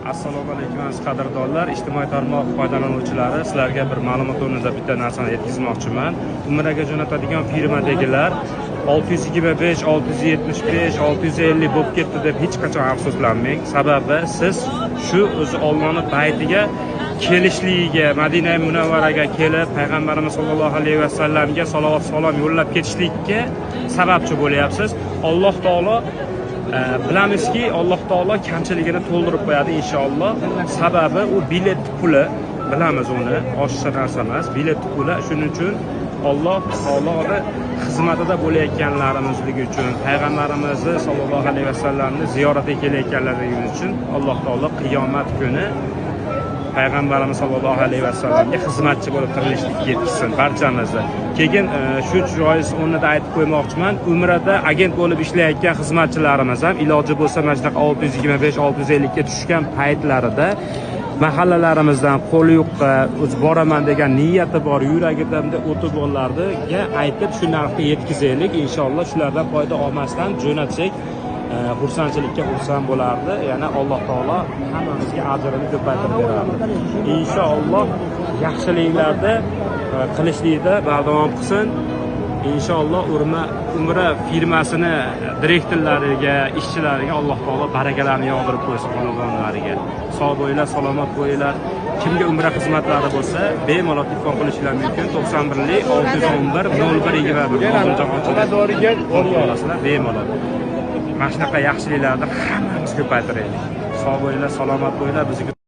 Assalomu alaykum aziz qadrdonlar, ijtimoiy tarmoq foydalanuvchilari, sizlarga bir ma'lumot o'rnida bitta narsani yetkazmoqchiman. Umraga jo'natadigan firmadagilar 625, 675, 650 bo'lib ketdi deb hech qachon afsuslanmang. Sababi siz shu o'zi Allohning baytiga kelishligiga, Madina Munavvaraga kelib, payg'ambarimiz sollallohu alayhi vasallamga salovat salom yo'llab ketishlikka sababchi bo'lyapsiz. Alloh taolo bilamizki, Alloh taolo kamchiligini to'ldirib qo'yadi inshaalloh. Sababi u bilet puli, bilamiz uni, oshiqcha narsa emas, bilet puli. Shuning uchun Alloh taoloning xizmatida bo'layotganlarimizligi uchun, payg'ambarimizni sollallohu alayhi vasallamni ziyoratiga kelayotganlarimiz uchun Alloh taolo qiyomat kuni payg'ambarimiz sollallohu alayhi vasallamga xizmatchi bo'lib tirilishlikka yetkazsin barchamizni. Keyin shu joiz o'rnida aytib qo'ymoqchiman, umrada agent bo'lib ishlayotgan xizmatchilarimiz ham iloji bo'lsa mana shunaqa 625, 650 ga tushgan paytlarida mahallalarimizdan qo'li yo'qqa o'zi boraman degan niyati bor, yuragida o'ti borlarga aytib shu narxga yetkazaylik. Inshaalloh shulardan foyda olmasdan jo'natsak xursandchilikka xursand bo'lardi. Yana Alloh taolo hammamizga ajrini ko'paytirib beradi. Inshaalloh yaxshiliklarda qilishlikda bardavom qilsin. Inshaalloh umra firmasini direktorlariga, ishchilariga Alloh taolo barakalarni yog'dirib qo'ysin, xonadonlariga. Sog' bo'linglar, salomat bo'linglar. Kimga umra xizmatlari bo'lsa, bemalol telefon qilishingiz mumkin. 91 611 0121 hozircha bemalol. Mana shunaqa yaxshiliklarni hammamiz ko'paytiraylik. Sog' bo'linglar, salomat bo'linglar. Bizga